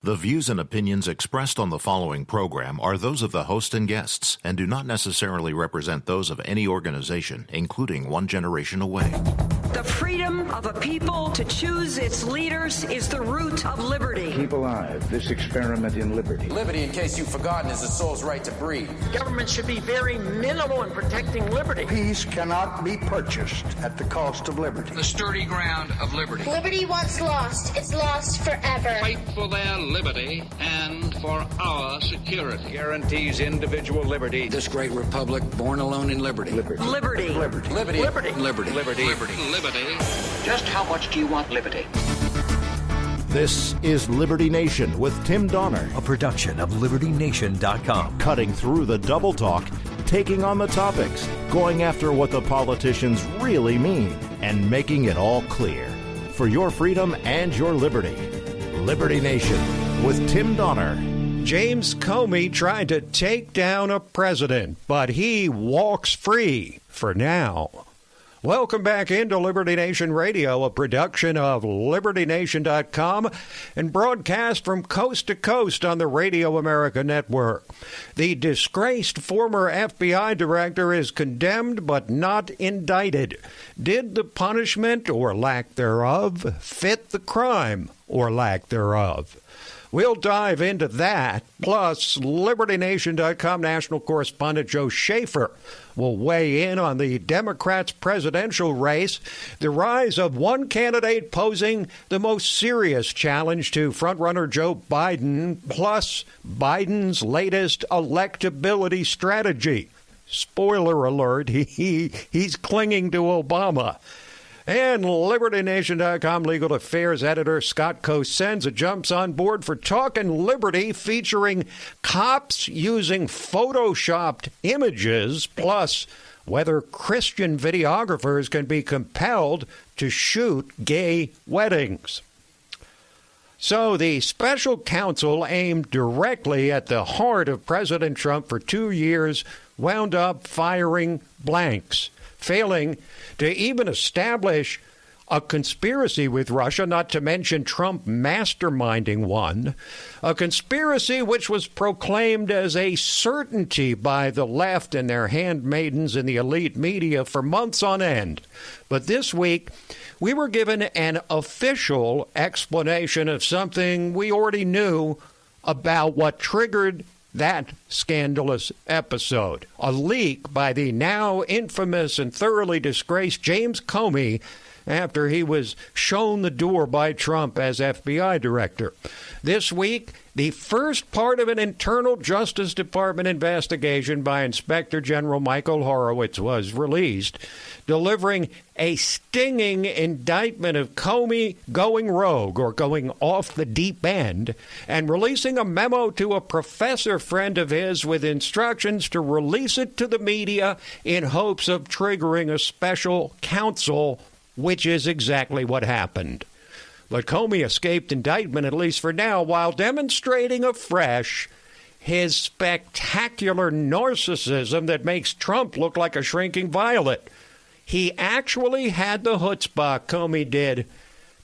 The views and opinions expressed on the following program are those of the host and guests and do not necessarily represent those of any organization, including One Generation Away. The freedom of a people to choose its leaders is the root of liberty. Keep alive this experiment in liberty. Liberty, in case you've forgotten, is the soul's right to breathe. Government should be very minimal in protecting liberty. Peace cannot be purchased at the cost of liberty. The sturdy ground of liberty. Liberty once lost is lost forever. Fight for their liberty and for our security. Guarantees individual liberty. This great republic, born alone in liberty. Liberty. Liberty. Liberty. Liberty. Liberty. Liberty. Liberty. Just how much do you want liberty? This is Liberty Nation with Tim Donner, a production of LibertyNation.com. Cutting through the double talk, taking on the topics, going after what the politicians really mean, and making it all clear. For your freedom and your liberty. Liberty Nation with Tim Donner. James Comey tried to take down a president, but he walks free for now. Welcome back into Liberty Nation Radio, a production of LibertyNation.com and broadcast from coast to coast on the Radio America Network. The disgraced former FBI director is condemned but not indicted. Did the punishment, or lack thereof, fit the crime, or lack thereof? We'll dive into that. Plus, LibertyNation.com national correspondent Joe Schaeffer will weigh in on the Democrats' presidential race, the rise of one candidate posing the most serious challenge to frontrunner Joe Biden, plus Biden's latest electability strategy. Spoiler alert, he's clinging to Obama. And LibertyNation.com legal affairs editor Scott Cosenza jumps on board for Talkin' Liberty, featuring cops using photoshopped images, plus whether Christian videographers can be compelled to shoot gay weddings. So the special counsel aimed directly at the heart of President Trump for 2 years wound up firing blanks, failing to even establish a conspiracy with Russia, not to mention Trump masterminding one, a conspiracy which was proclaimed as a certainty by the left and their handmaidens in the elite media for months on end. But this week, we were given an official explanation of something we already knew about what triggered that scandalous episode. A leak by the now infamous and thoroughly disgraced James Comey after he was shown the door by Trump as FBI director. This week, the first part of an internal Justice Department investigation by Inspector General Michael Horowitz was released, delivering a stinging indictment of Comey going rogue or going off the deep end, and releasing a memo to a professor friend of his with instructions to release it to the media in hopes of triggering a special counsel, which is exactly what happened. But Comey escaped indictment, at least for now, while demonstrating afresh his spectacular narcissism that makes Trump look like a shrinking violet. He actually had the chutzpah, Comey did,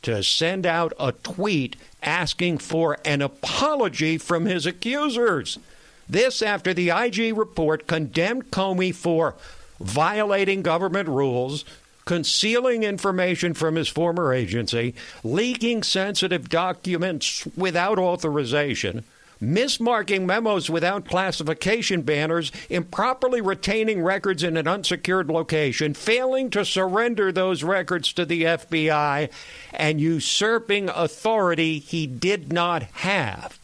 to send out a tweet asking for an apology from his accusers. This after the IG report condemned Comey for violating government rules, concealing information from his former agency, leaking sensitive documents without authorization, mismarking memos without classification banners, improperly retaining records in an unsecured location, failing to surrender those records to the FBI, and usurping authority he did not have.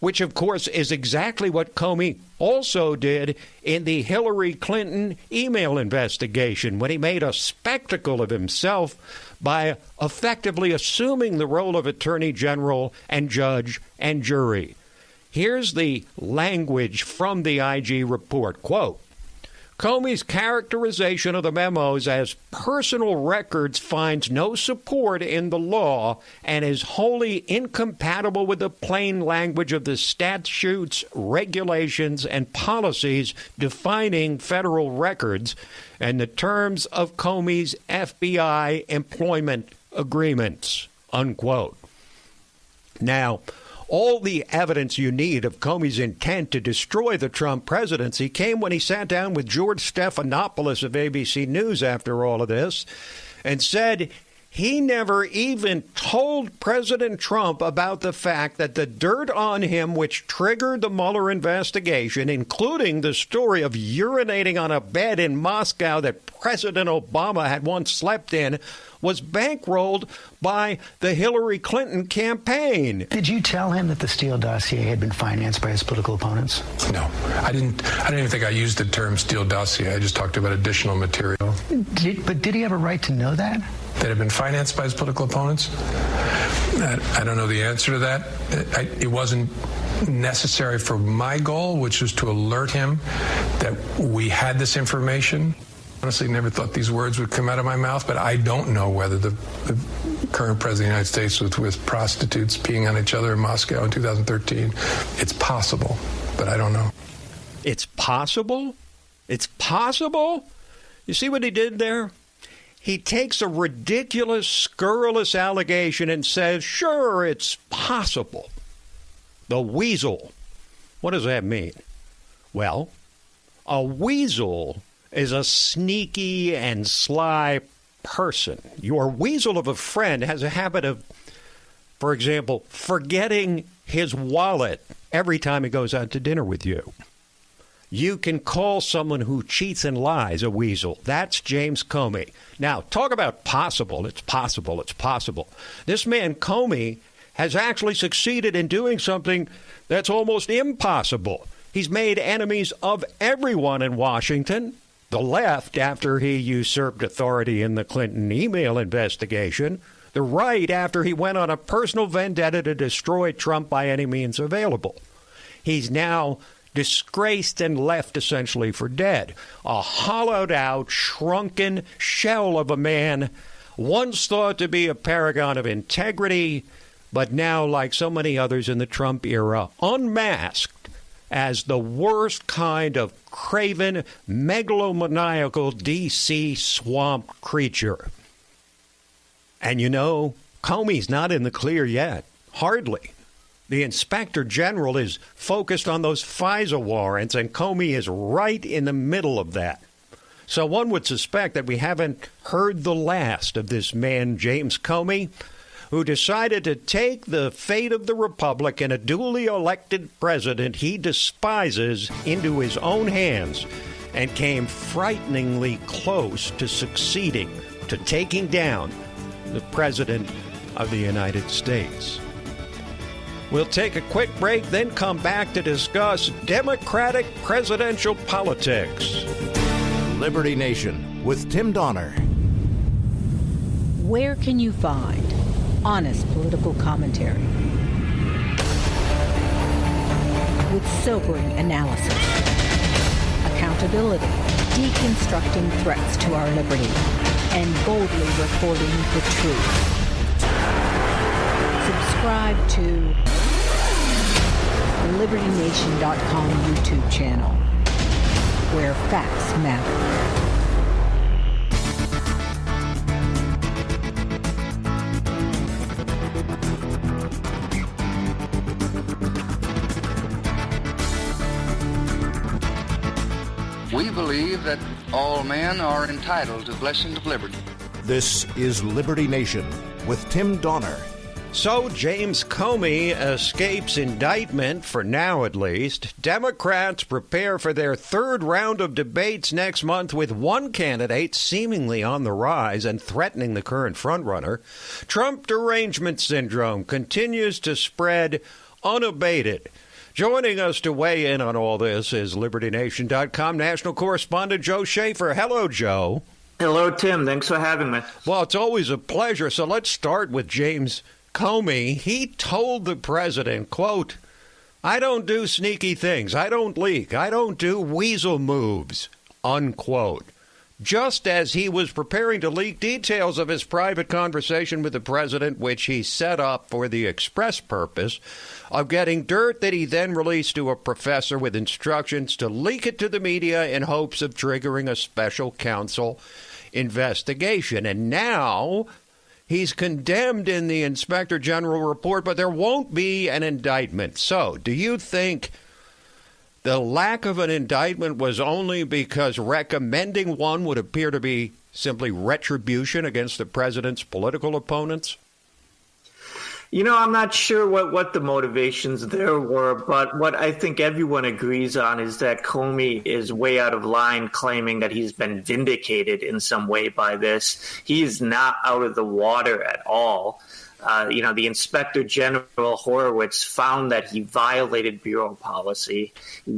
Which, of course, is exactly what Comey also did in the Hillary Clinton email investigation, when he made a spectacle of himself by effectively assuming the role of attorney general and judge and jury. Here's the language from the IG report. Quote, Comey's characterization of the memos as personal records finds no support in the law and is wholly incompatible with the plain language of the statutes, regulations, and policies defining federal records and the terms of Comey's FBI employment agreements, unquote. Now, All the evidence you need of Comey's intent to destroy the Trump presidency came when he sat down with George Stephanopoulos of ABC News after all of this and said he never even told President Trump about the fact that the dirt on him, which triggered the Mueller investigation, including the story of urinating on a bed in Moscow that President Obama had once slept in, was bankrolled by the Hillary Clinton campaign. Did you tell him that the Steele dossier had been financed by his political opponents? No, I didn't even think I used the term Steele dossier. I just talked about additional material. But did he have a right to know that? That had been financed by his political opponents? I don't know the answer to that. It wasn't necessary for my goal, which was to alert him that we had this information. Honestly, never thought these words would come out of my mouth, but I don't know whether the current president of the United States was with prostitutes peeing on each other in Moscow in 2013. It's possible, but I don't know. It's possible? It's possible? You see what he did there? He takes a ridiculous, scurrilous allegation and says, sure, it's possible. The weasel. What does that mean? Well, a weasel is a sneaky and sly person. Your weasel of a friend has a habit of, for example, forgetting his wallet every time he goes out to dinner with you. You can call someone who cheats and lies a weasel. That's James Comey. Now, talk about possible. It's possible. It's possible. This man, Comey, has actually succeeded in doing something that's almost impossible. He's made enemies of everyone in Washington. The left, after he usurped authority in the Clinton email investigation. The right, after he went on a personal vendetta to destroy Trump by any means available. He's now disgraced and left essentially for dead. A hollowed-out, shrunken shell of a man once thought to be a paragon of integrity, but now, like so many others in the Trump era, unmasked as the worst kind of craven, megalomaniacal D.C. swamp creature. And you know, Comey's not in the clear yet. Hardly. The Inspector General is focused on those FISA warrants, and Comey is right in the middle of that. So one would suspect that we haven't heard the last of this man, James Comey, who decided to take the fate of the Republic and a duly elected president he despises into his own hands and came frighteningly close to succeeding, to taking down the President of the United States. We'll take a quick break, then come back to discuss Democratic presidential politics. Liberty Nation with Tim Donner. Where can you find honest political commentary with sobering analysis, accountability, deconstructing threats to our liberty, and boldly reporting the truth? Subscribe to the LibertyNation.com YouTube channel, where facts matter. We believe that all men are entitled to the blessings of liberty. This is Liberty Nation with Tim Donner. So James Comey escapes indictment, for now at least. Democrats prepare for their third round of debates next month with one candidate seemingly on the rise and threatening the current frontrunner. Trump derangement syndrome continues to spread unabated. Joining us to weigh in on all this is LibertyNation.com national correspondent Joe Schaeffer. Hello, Joe. Hello, Tim. Thanks for having me. Well, it's always a pleasure. So let's start with James Comey. He told the president, quote, "I don't do sneaky things. I don't leak. I don't do weasel moves," unquote. Just as he was preparing to leak details of his private conversation with the president, which he set up for the express purpose of getting dirt that he then released to a professor with instructions to leak it to the media in hopes of triggering a special counsel investigation. And now He's condemned in the Inspector General report, but there won't be an indictment. So, do you think the lack of an indictment was only because recommending one would appear to be simply retribution against the president's political opponents? I'm not sure what the motivations there were, but what I think everyone agrees on is that Comey is way out of line claiming that he's been vindicated in some way by this. He is not out of the water at all. The Inspector General Horowitz found that he violated bureau policy.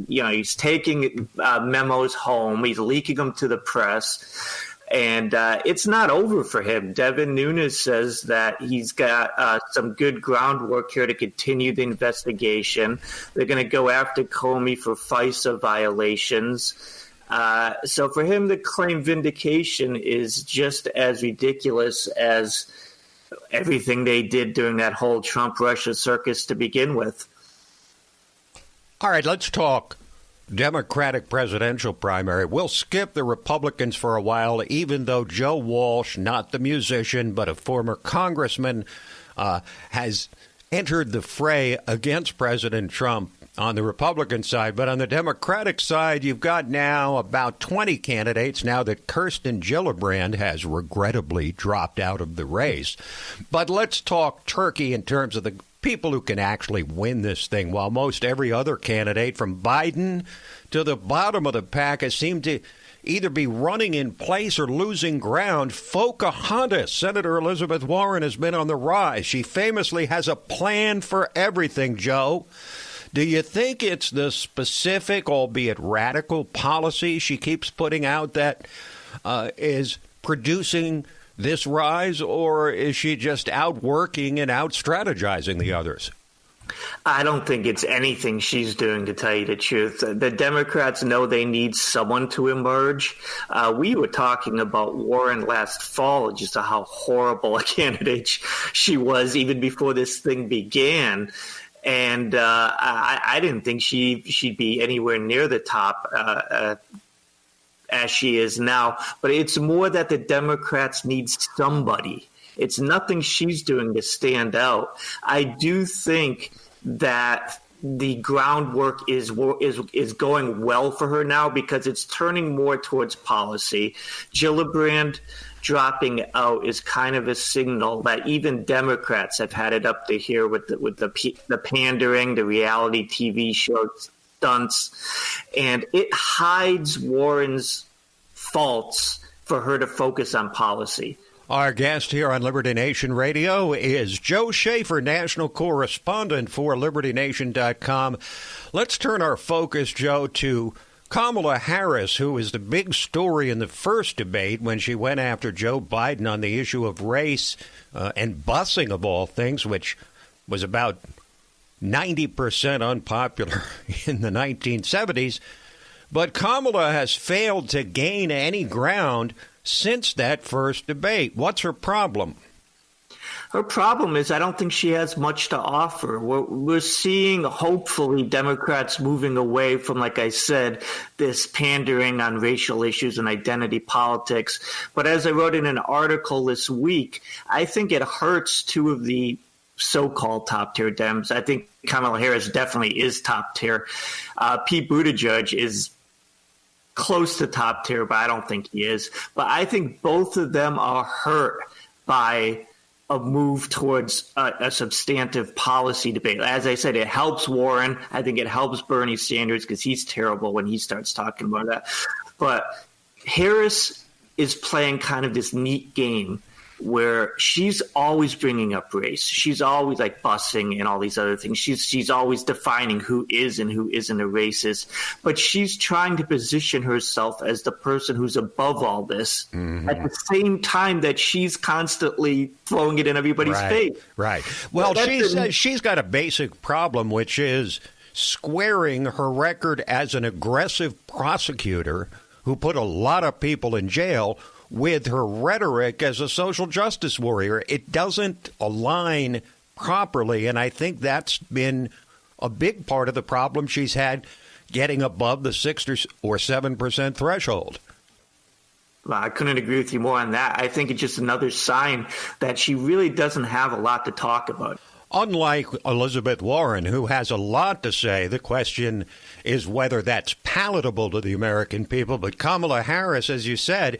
He's taking memos home. He's leaking them to the press. And it's not over for him. Devin Nunes says that he's got some good groundwork here to continue the investigation. They're going to go after Comey for FISA violations. So for him to claim vindication is just as ridiculous as everything they did during that whole Trump-Russia circus to begin with. All right, let's talk Democratic presidential primary. We'll skip the Republicans for a while, even though Joe Walsh, not the musician, but a former congressman, has entered the fray against President Trump on the Republican side. But on the Democratic side, you've got now about 20 candidates now that Kirsten Gillibrand has regrettably dropped out of the race. But let's talk turkey in terms of the people who can actually win this thing. While most every other candidate, from Biden to the bottom of the pack, has seemed to either be running in place or losing ground, Pocahontas, Senator Elizabeth Warren, has been on the rise. She famously has a plan for everything, Joe. Do you think it's the specific, albeit radical, policy she keeps putting out that is producing this rise, or is she just outworking and out-strategizing the others? I don't think it's anything she's doing, to tell you the truth. The Democrats know they need someone to emerge. We were talking about Warren last fall, just how horrible a candidate she was even before this thing began. And I didn't think she'd be anywhere near the top as she is now. But it's more that the Democrats need somebody. It's nothing she's doing to stand out. I do think that the groundwork is going well for her now because it's turning more towards policy. Gillibrand dropping out is kind of a signal that even Democrats have had it up to here with the pandering, the reality TV show stunts, and it hides Warren's faults for her to focus on policy. Our guest here on Liberty Nation Radio is Joe Schaeffer, national correspondent for LibertyNation.com. Let's turn our focus, Joe, to Kamala Harris, who was the big story in the first debate when she went after Joe Biden on the issue of race and busing, of all things, which was about 90% unpopular in the 1970s. But Kamala has failed to gain any ground since that first debate. What's her problem? Her problem is I don't think she has much to offer. We're seeing, hopefully, Democrats moving away from, like I said, this pandering on racial issues and identity politics. But as I wrote in an article this week, I think it hurts two of the so-called top-tier Dems. I think Kamala Harris definitely is top-tier. Pete Buttigieg is close to top-tier, but I don't think he is. But I think both of them are hurt by a move towards a substantive policy debate. As I said, it helps Warren. I think it helps Bernie Sanders because he's terrible when he starts talking about that. But Harris is playing kind of this neat game where she's always bringing up race. She's always like busing and all these other things. She's always defining who is and who isn't a racist. But she's trying to position herself as the person who's above all this at the same time that she's constantly throwing it in everybody's face. Right. Well, she's got a basic problem, which is squaring her record as an aggressive prosecutor who put a lot of people in jail with her rhetoric as a social justice warrior. It doesn't align properly, and I think that's been a big part of the problem she's had getting above the 6 or 7% threshold. I couldn't agree with you more on that. I think it's just another sign that she really doesn't have a lot to talk about. Unlike Elizabeth Warren, who has a lot to say, the question is whether that's palatable to the American people. But Kamala Harris, as you said,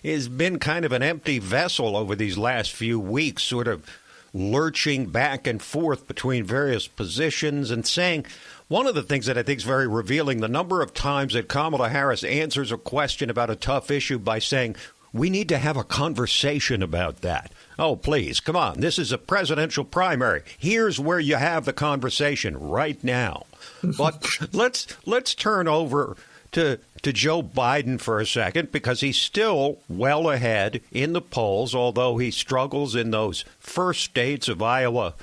has been kind of an empty vessel over these last few weeks, sort of lurching back and forth between various positions and saying one of the things that I think is very revealing, the number of times that Kamala Harris answers a question about a tough issue by saying, we need to have a conversation about that. Oh, please, come on. This is a presidential primary. Here's where you have the conversation right now. But let's turn over to Joe Biden for a second, because he's still well ahead in the polls, although he struggles in those first states of Iowa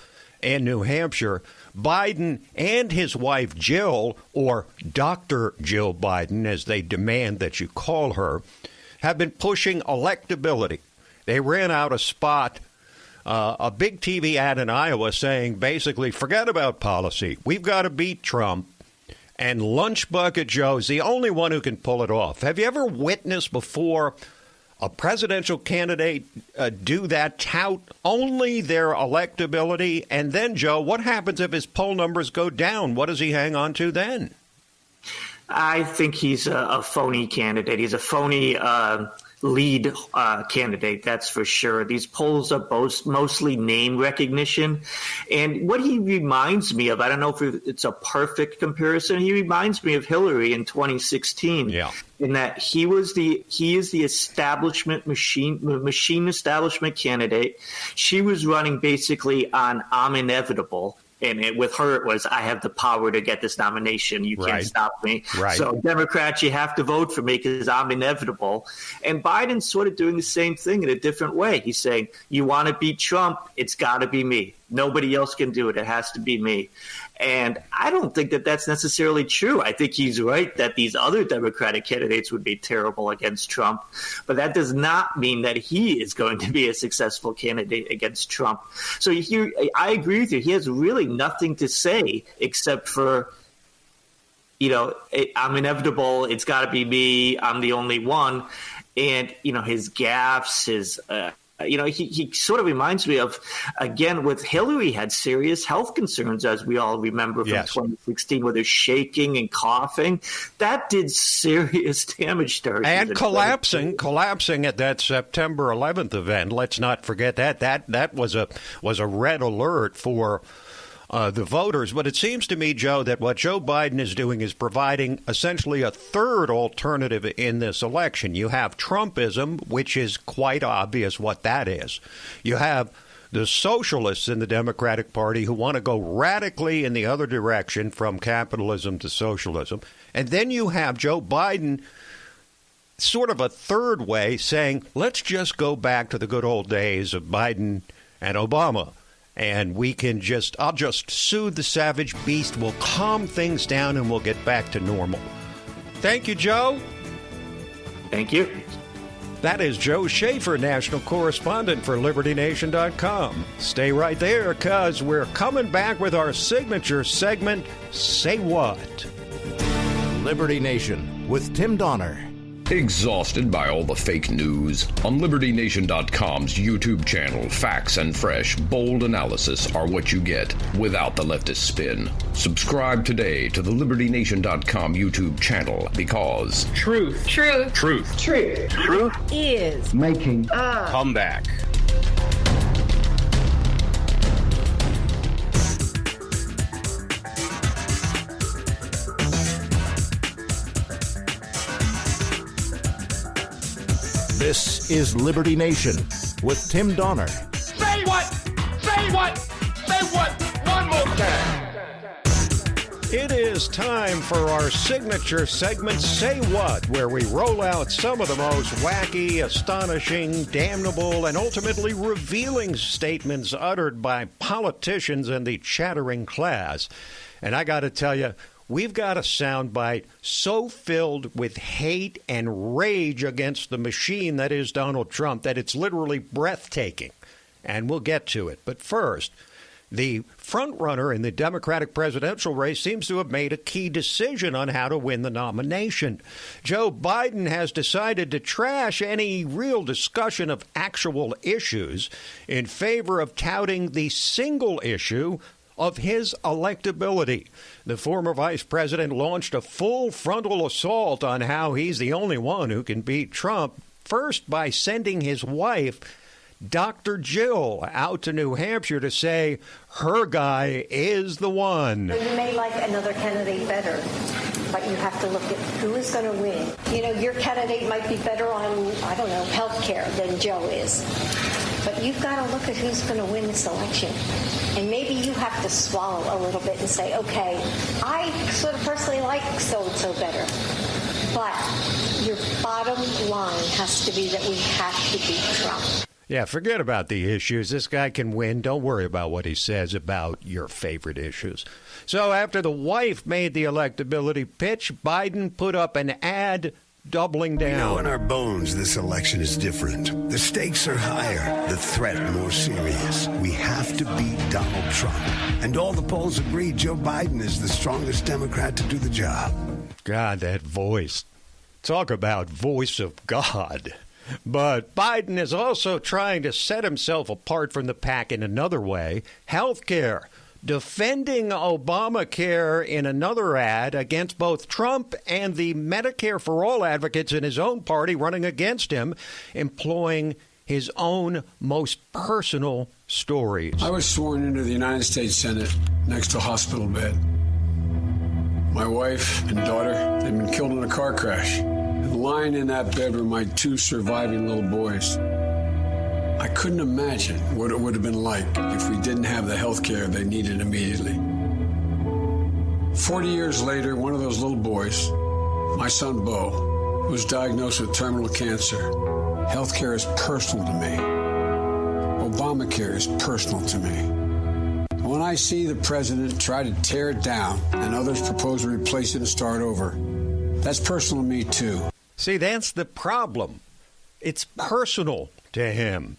and New Hampshire. Biden and his wife Jill, or Dr. Jill Biden, as they demand that you call her, have been pushing electability. They ran out a spot, a big TV ad in Iowa saying basically, forget about policy. We've got to beat Trump. And Lunch Bucket Joe's the only one who can pull it off. Have you ever witnessed before a presidential candidate do that, tout only their electability? And then, Joe, what happens if his poll numbers go down? What does he hang on to then? I think he's a phony candidate. He's a phony lead candidate, that's for sure. These polls are mostly name recognition. And what he reminds me of, I don't know if it's a perfect comparison, he reminds me of Hillary in 2016. Yeah. In that he is the establishment machine establishment candidate. She was running basically on I'm inevitable. And with her, it was, I have the power to get this nomination. You can't stop me. Right. So Democrats, you have to vote for me because I'm inevitable. And Biden's sort of doing the same thing in a different way. He's saying, you want to beat Trump, it's got to be me. Nobody else can do it. It has to be me. And I don't think that that's necessarily true. I think he's right that these other Democratic candidates would be terrible against Trump. But that does not mean that he is going to be a successful candidate against Trump. So I agree with you. He has really nothing to say except for, I'm inevitable. It's got to be me. I'm the only one. And, his gaffes, his he sort of reminds me of, again, with Hillary had serious health concerns, as we all remember from 2016, where they're shaking and coughing. That did serious damage to her. And collapsing at that September 11th event. Let's not forget that. That was a red alert for the voters. But it seems to me, Joe, that what Joe Biden is doing is providing essentially a third alternative in this election. You have Trumpism, which is quite obvious what that is. You have the socialists in the Democratic Party who want to go radically in the other direction from capitalism to socialism. And then you have Joe Biden sort of a third way saying, let's just go back to the good old days of Biden and Obama. And I'll just soothe the savage beast. We'll calm things down and we'll get back to normal. Thank you, Joe. Thank you. That is Joe Schaeffer, national correspondent for LibertyNation.com. Stay right there, because we're coming back with our signature segment, Say What? Liberty Nation with Tim Donner. Exhausted by all the fake news? On LibertyNation.com's YouTube channel, facts and fresh, bold analysis are what you get without the leftist spin. Subscribe today to the LibertyNation.com YouTube channel, because truth is making a comeback. This is Liberty Nation with Tim Donner. Say what? Say what? Say what? One more time. It is time for our signature segment, Say What, where we roll out some of the most wacky, astonishing, damnable, and ultimately revealing statements uttered by politicians and the chattering class. And I got to tell you, we've got a soundbite so filled with hate and rage against the machine that is Donald Trump that it's literally breathtaking. And we'll get to it. But first, The frontrunner in the Democratic presidential race seems to have made a key decision on how to win the nomination. Joe Biden has decided to trash any real discussion of actual issues in favor of touting the single issue of his electability. The former vice president launched a full frontal assault on how he's the only one who can beat Trump, first by sending his wife, Dr. Jill, out to New Hampshire to say her guy is the one. You may like another candidate better, but you have to look at who is going to win. You know, your candidate might be better on, I don't know, health care than Joe is. But you've got to look at who's going to win this election. And maybe you have to swallow a little bit and say, okay, I sort of personally like so-and-so better. But your bottom line has to be that we have to beat Trump. Yeah, forget about the issues. This guy can win. Don't worry about what he says about your favorite issues. So after the wife made the electability pitch, Biden put up an ad doubling down. We know in our bones this election is different. The stakes are higher, the threat more serious. We have to beat Donald Trump. And all the polls agree Joe Biden is the strongest Democrat to do the job. God, that voice. Talk about voice of God. But Biden is also trying to set himself apart from the pack in another way. Health care. Defending Obamacare in another ad against both Trump and the Medicare for All advocates in his own party running against him, employing his own most personal stories. I was sworn into the United States Senate next to a hospital bed. My wife and daughter had been killed in a car crash. And lying in that bed were my two surviving little boys. I couldn't imagine what it would have been like if we didn't have the health care they needed immediately. 40 years later, one of those little boys, my son Bo, was diagnosed with terminal cancer. Health care is personal to me. Obamacare is personal to me. When I see the president try to tear it down and others propose to replace it and start over, that's personal to me too. See, that's the problem. It's personal to him.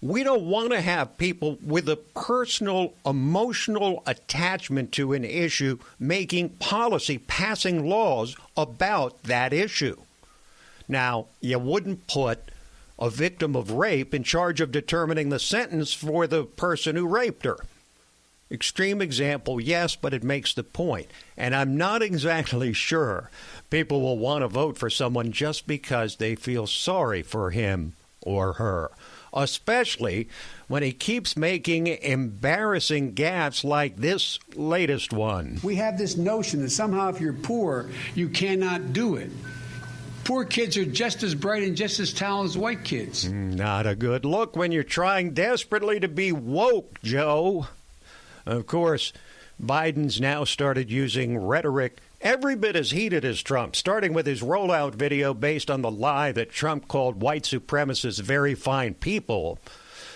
We don't want to have people with a personal, emotional attachment to an issue making policy, passing laws about that issue. Now, you wouldn't put a victim of rape in charge of determining the sentence for the person who raped her. Extreme example, yes, but it makes the point. And I'm not exactly sure people will want to vote for someone just because they feel sorry for him or her, especially when he keeps making embarrassing gaffes like this latest one. We have this notion that somehow if you're poor, you cannot do it. Poor kids are just as bright and just as talented as white kids. Not a good look when you're trying desperately to be woke, Joe. Of course, Biden's now started using rhetoric every bit as heated as Trump, starting with his rollout video based on the lie that Trump called white supremacists very fine people.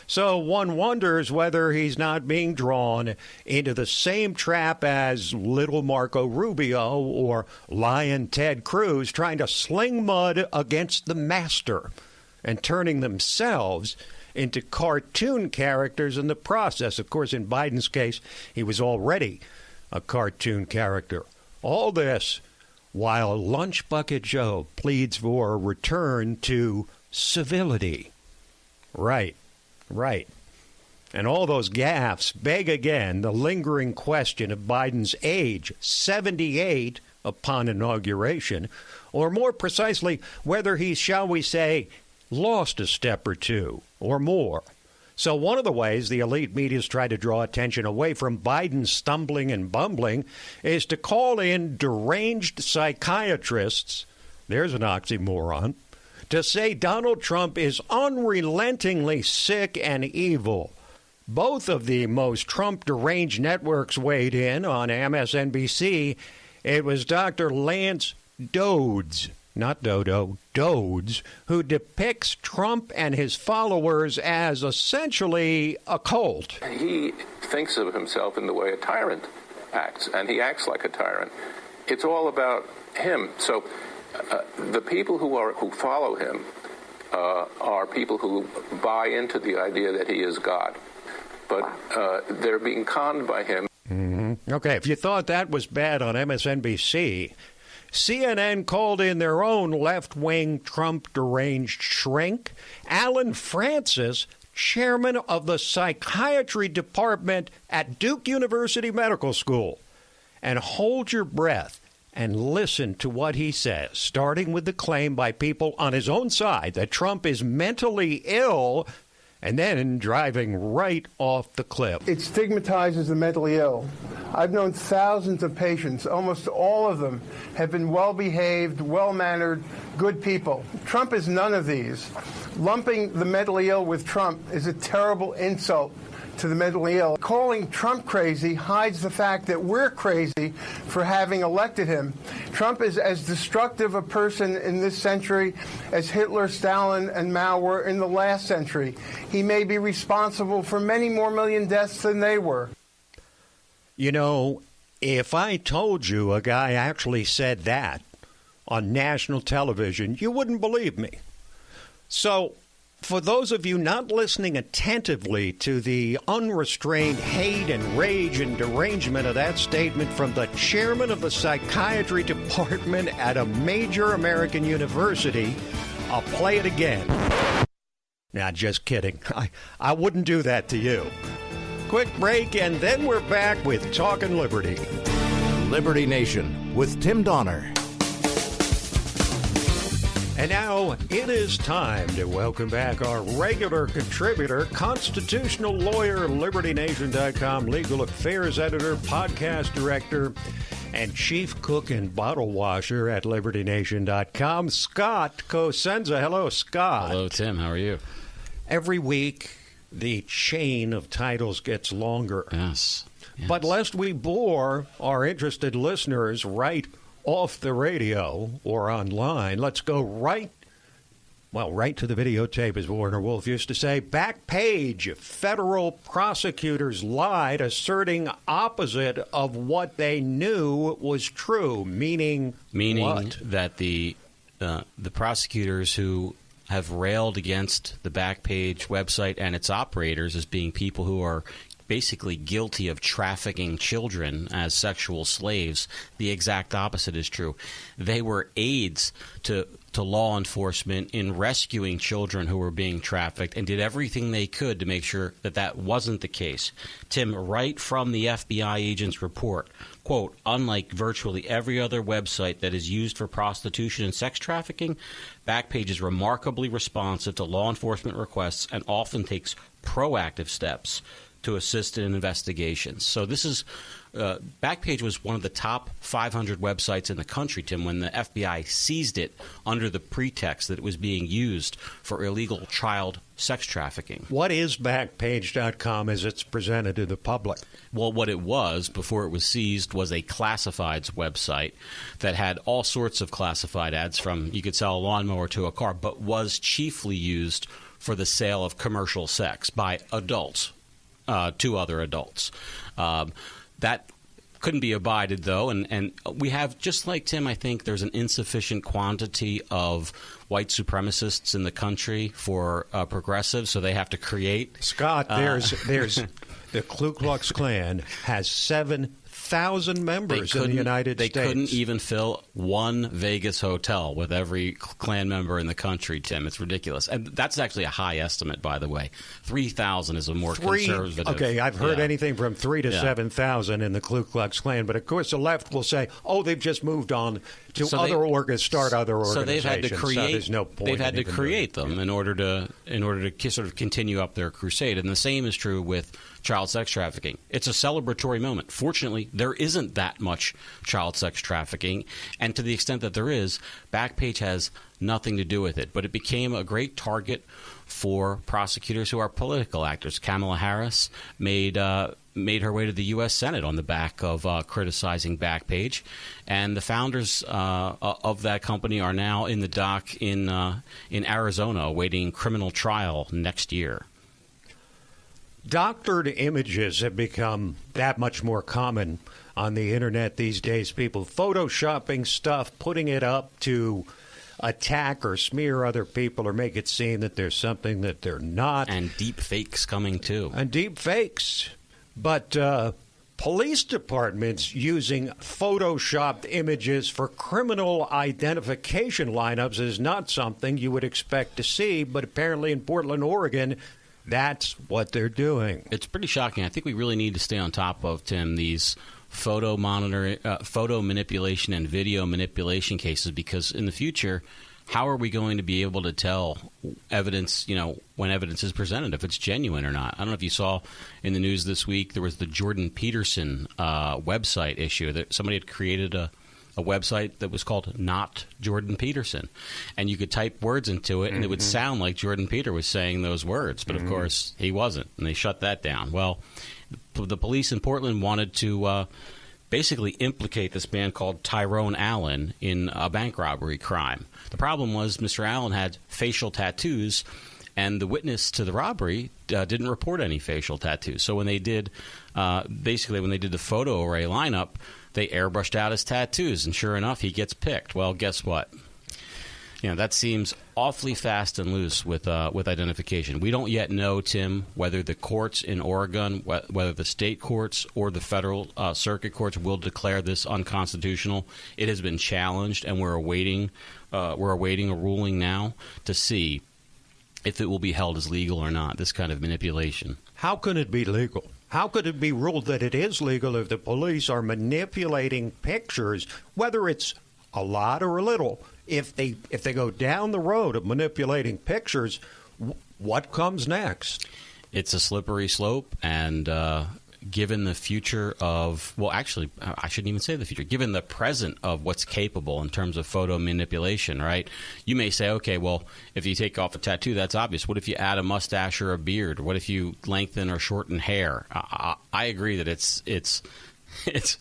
So one wonders whether he's not being drawn into the same trap as little Marco Rubio or Lion Ted Cruz, trying to sling mud against the master and turning themselves into cartoon characters in the process. Of course, in Biden's case, he was already a cartoon character. All this while Lunch Bucket Joe pleads for a return to civility. Right. And all those gaffes beg again the lingering question of Biden's age, 78 upon inauguration, or more precisely, whether he, shall we say, lost a step or two or more. So one of the ways the elite media's try to draw attention away from Biden's stumbling and bumbling is to call in deranged psychiatrists, there's an oxymoron, to say Donald Trump is unrelentingly sick and evil. Both of the most Trump-deranged networks weighed in on MSNBC. It was Dr. Lance Dodds, not Dodo, Dodds, who depicts Trump and his followers as essentially a cult. He thinks of himself in the way a tyrant acts, and he acts like a tyrant. It's all about him. So the people who follow him are people who buy into the idea that he is God. but they're being conned by him. Mm-hmm. Okay, if you thought that was bad on MSNBC, CNN called in their own left-wing Trump deranged shrink, Alan Francis, chairman of the psychiatry department at Duke University Medical School. And hold your breath and listen to what he says, starting with the claim by people on his own side that Trump is mentally ill, and then driving right off the cliff. It stigmatizes the mentally ill. I've known thousands of patients. Almost all of them have been well-behaved, well-mannered, good people. Trump is none of these. Lumping the mentally ill with Trump is a terrible insult to the mentally ill. Calling Trump crazy hides the fact that we're crazy for having elected him. Trump is as destructive a person in this century as Hitler, Stalin, and Mao were in the last century. He may be responsible for many more million deaths than they were. You know, if I told you a guy actually said that on national television, you wouldn't believe me. So, for those of you not listening attentively to the unrestrained hate and rage and derangement of that statement from the chairman of the psychiatry department at a major American university, I'll play it again. Now, just kidding. I wouldn't do that to you. Quick break, and then we're back with Talkin' Liberty. Liberty Nation with Tim Donner. And now it is time to welcome back our regular contributor, constitutional lawyer, LibertyNation.com, legal affairs editor, podcast director, and chief cook and bottle washer at LibertyNation.com, Scott Cosenza. Hello, Scott. Hello, Tim. How are you? Every week, the chain of titles gets longer. Yes. But lest we bore our interested listeners right off the radio or online, let's go right to the videotape, as Warner Wolf used to say. Back page, federal prosecutors lied, asserting opposite of what they knew was true, meaning what? That the prosecutors who have railed against the Backpage website and its operators as being people who are basically guilty of trafficking children as sexual slaves, the exact opposite is true. They were aides to law enforcement in rescuing children who were being trafficked and did everything they could to make sure that that wasn't the case. Tim, right from the FBI agent's report, quote, unlike virtually every other website that is used for prostitution and sex trafficking, Backpage is remarkably responsive to law enforcement requests and often takes proactive steps to assist in investigations. So this is Backpage was one of the top 500 websites in the country, Tim, when the FBI seized it under the pretext that it was being used for illegal child sex trafficking. What is Backpage.com as it's presented to the public? Well, what it was before it was seized was a classifieds website that had all sorts of classified ads, from you could sell a lawnmower to a car, but was chiefly used for the sale of commercial sex by adults to other adults. That couldn't be abided, though, and we have, just like Tim, I think there's an insufficient quantity of white supremacists in the country for progressives, so they have to create. Scott, there's the Ku Klux Klan has 7,000 members in the United States. They couldn't even fill one Vegas hotel with every Klan member in the country, Tim. It's ridiculous. And that's actually a high estimate, by the way. 3,000 is a more conservative. Okay, I've heard anything from 3,000 to 7,000 in the Ku Klux Klan. But, of course, the left will say, oh, they've just moved on to start other organizations. So they've had to create. There's no point. They've had to create them in order to sort of continue up their crusade. And the same is true with child sex trafficking. It's a celebratory moment. Fortunately, there isn't that much child sex trafficking, and to the extent that there is, Backpage has nothing to do with it. But it became a great target for prosecutors who are political actors. Kamala Harris made her way to the U.S. Senate on the back of criticizing Backpage, and the founders of that company are now in the dock in Arizona awaiting criminal trial next year. Doctored images have become that much more common on the internet these days. People photoshopping stuff, putting it up to attack or smear other people or make it seem that there's something that they're not. And deep fakes coming, too. And deep fakes. But police departments using photoshopped images for criminal identification lineups is not something you would expect to see, but apparently in Portland, Oregon, that's what they're doing. It's pretty shocking. I think we really need to stay on top of, Tim, these photo manipulation and video manipulation cases, because in the future, how are we going to be able to tell evidence, when evidence is presented, if it's genuine or not? I don't know if you saw in the news this week, there was the Jordan Peterson website issue that somebody had created a website that was called Not Jordan Peterson. And you could type words into it, and it would sound like Jordan Peter was saying those words. But, of course, he wasn't, and they shut that down. Well, the police in Portland wanted to basically implicate this man called Tyrone Allen in a bank robbery crime. The problem was Mr. Allen had facial tattoos, and the witness to the robbery didn't report any facial tattoos. So when they did the photo array lineup, they airbrushed out his tattoos, and sure enough, he gets picked. Well, guess what? That seems awfully fast and loose with identification. We don't yet know, Tim, whether the courts in Oregon, whether the state courts or the federal circuit courts will declare this unconstitutional. It has been challenged, and we're awaiting a ruling now to see if it will be held as legal or not, this kind of manipulation. How can it be legal? How could it be ruled that it is legal if the police are manipulating pictures, whether it's a lot or a little? If they go down the road of manipulating pictures, what comes next? It's a slippery slope, and given the future of, well, actually, I shouldn't even say the future, given the present of what's capable in terms of photo manipulation, right? You may say, okay, well, if you take off a tattoo, that's obvious. What if you add a mustache or a beard? What if you lengthen or shorten hair? I agree that it's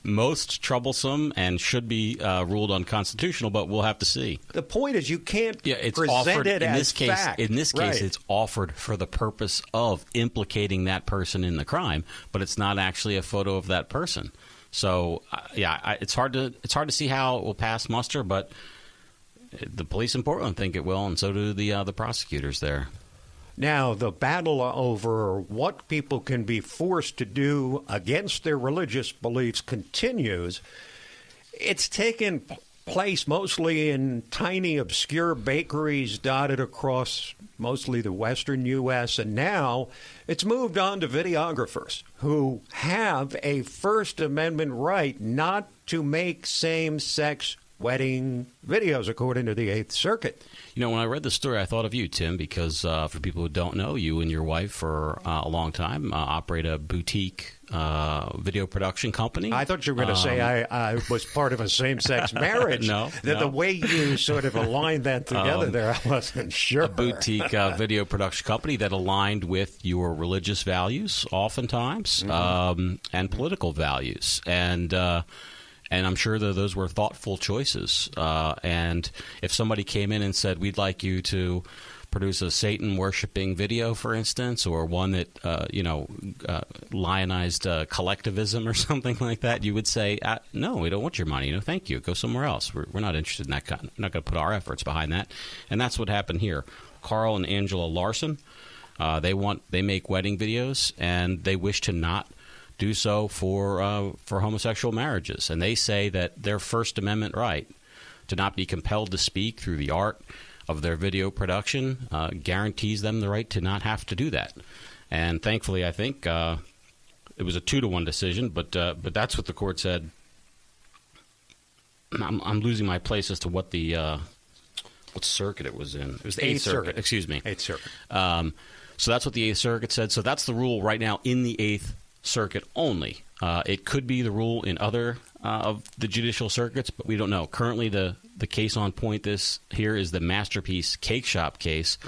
most troublesome and should be ruled unconstitutional, but we'll have to see. The point is, you can't it's present offered, it in as this case, fact. In this case, Right. It's offered for the purpose of implicating that person in the crime, but it's not actually a photo of that person. So, it's hard to see how it will pass muster, but the police in Portland think it will, and so do the prosecutors there. Now, the battle over what people can be forced to do against their religious beliefs continues. It's taken place mostly in tiny, obscure bakeries dotted across mostly the western U.S., and now it's moved on to videographers who have a First Amendment right not to make same-sex wedding videos, according to the Eighth Circuit. When I read the story, I thought of you, Tim, because for people who don't know, you and your wife for a long time operate a boutique video production company. I thought you were going to say I was part of a same-sex marriage. No. The way you sort of aligned that together there, I wasn't sure. A boutique video production company that aligned with your religious values, oftentimes, and political values. And I'm sure that those were thoughtful choices. And if somebody came in and said, we'd like you to produce a Satan-worshiping video, for instance, or one that, lionized collectivism or something like that, you would say, no, we don't want your money. Thank you. Go somewhere else. We're not interested in that. We're not going to put our efforts behind that. And that's what happened here. Carl and Angela Larson, they make wedding videos, and they wish to not do so for homosexual marriages. And they say that their First Amendment right to not be compelled to speak through the art of their video production guarantees them the right to not have to do that. And thankfully, I think it was a 2-1 decision, but that's what the court said. I'm losing my place as to what what circuit it was in. It was the Eighth Circuit. Excuse me. Eighth Circuit. So that's what the Eighth Circuit said. So that's the rule right now in the Eighth Circuit only. It could be the rule in other of the judicial circuits, but we don't know. Currently, the case on point here is the Masterpiece Cake Shop case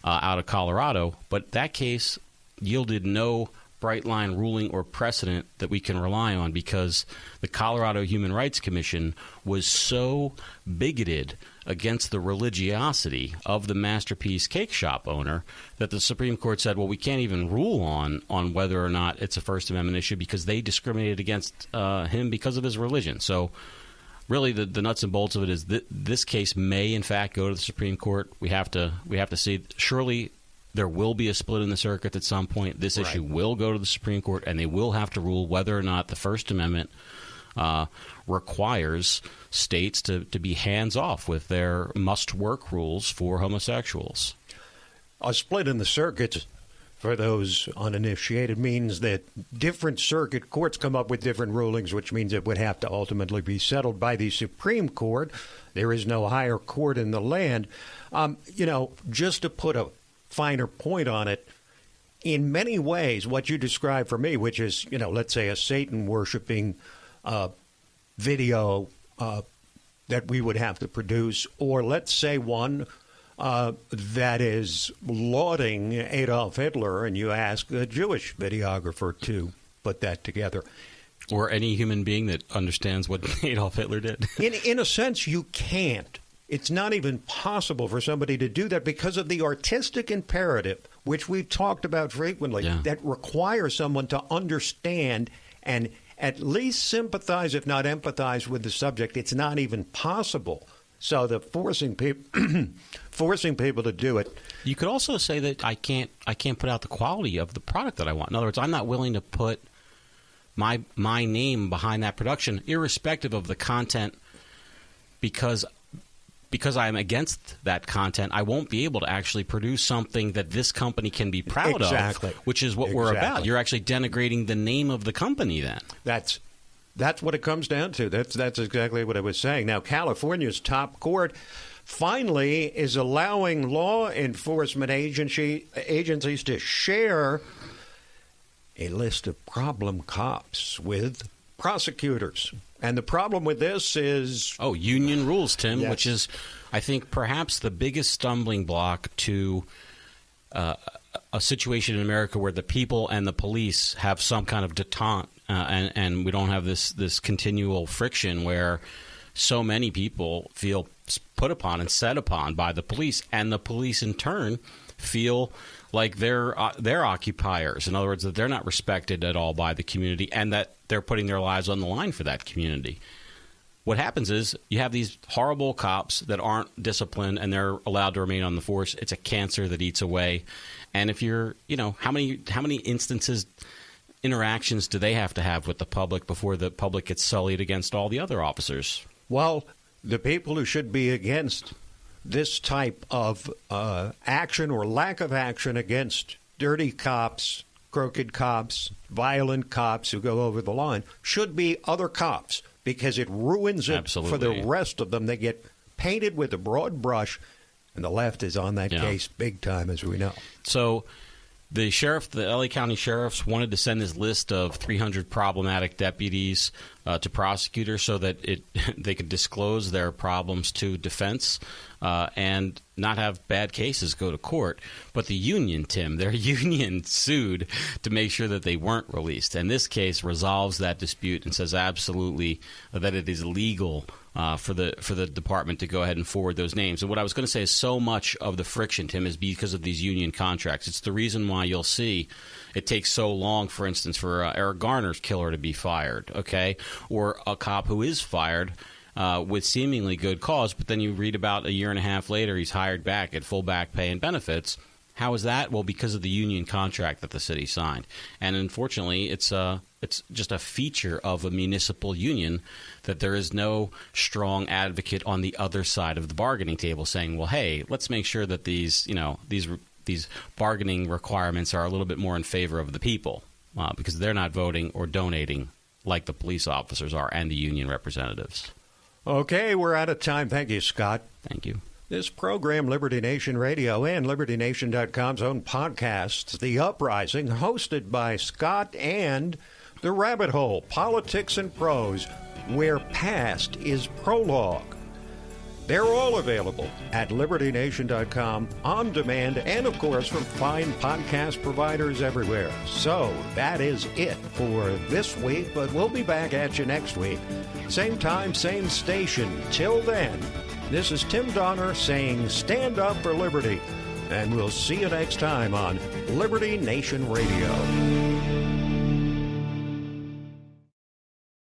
out of Colorado, but that case yielded no bright line ruling or precedent that we can rely on because the Colorado Human Rights Commission was so bigoted against the religiosity of the Masterpiece Cake Shop owner that the Supreme Court said, well, we can't even rule on whether or not it's a First Amendment issue because they discriminated against him because of his religion. So really the nuts and bolts of it is this case may in fact go to the Supreme Court. We have to see. Surely there will be a split in the circuit at some point. This issue will go to the Supreme Court, and they will have to rule whether or not the First Amendment requires states to be hands-off with their must-work rules for homosexuals. A split in the circuits, for those uninitiated, means that different circuit courts come up with different rulings, which means it would have to ultimately be settled by the Supreme Court. There is no higher court in the land. Just to put a finer point on it, in many ways, what you described for me, which is, let's say a Satan-worshiping video that we would have to produce, or let's say one that is lauding Adolf Hitler, and you ask a Jewish videographer to put that together. Or any human being that understands what Adolf Hitler did. In a sense, you can't. It's not even possible for somebody to do that because of the artistic imperative, which we've talked about frequently, that requires someone to understand and at least sympathize, if not empathize, with the subject. It's not even possible. So the forcing people to do it. You could also say that I can't put out the quality of the product that I want. In other words, I'm not willing to put my name behind that production, irrespective of the content, because I'm against that content. I won't be able to actually produce something that this company can be proud of, which is what we're about. You're actually denigrating the name of the company then. That's what it comes down to. That's exactly what I was saying. Now, California's top court finally is allowing law enforcement agencies to share a list of problem cops with prosecutors. And the problem with this is... union rules, Tim, which is, I think, perhaps the biggest stumbling block to a situation in America where the people and the police have some kind of detente, and we don't have this continual friction where so many people feel put upon and set upon by the police, and the police in turn feel like they're occupiers. In other words, that they're not respected at all by the community, and that they're putting their lives on the line for that community. What happens is you have these horrible cops that aren't disciplined, and they're allowed to remain on the force. It's a cancer that eats away. And if you're, how many instances, interactions do they have to have with the public before the public gets sullied against all the other officers? Well, the people who should be against this type of action or lack of action against dirty cops, crooked cops, violent cops who go over the line should be other cops, because it ruins it for the rest of them. They get painted with a broad brush, and the left is on that case big time, as we know. So the LA County sheriffs wanted to send this list of 300 problematic deputies to prosecutors so that they could disclose their problems to defense and not have bad cases go to court. But the union, Tim, their union sued to make sure that they weren't released. And this case resolves that dispute and says absolutely that it is legal for the department to go ahead and forward those names. And what I was going to say is so much of the friction, Tim, is because of these union contracts. It's the reason why you'll see it takes so long, for instance, for Eric Garner's killer to be fired, okay? Or a cop who is fired with seemingly good cause, but then you read about a year and a half later he's hired back at full back pay and benefits. How is that? Well, because of the union contract that the city signed. And unfortunately, it's just a feature of a municipal union that there is no strong advocate on the other side of the bargaining table saying, well, hey, let's make sure that these bargaining requirements are a little bit more in favor of the people because they're not voting or donating like the police officers are and the union representatives. Okay, we're out of time. Thank you, Scott. Thank you. This program, Liberty Nation Radio and LibertyNation.com's own podcast, The Uprising, hosted by Scott and The Rabbit Hole, Politics and Prose, where past is prologue. They're all available at LibertyNation.com, on demand, and, of course, from fine podcast providers everywhere. So that is it for this week, but we'll be back at you next week. Same time, same station. Till then, this is Tim Donner saying stand up for liberty, and we'll see you next time on Liberty Nation Radio.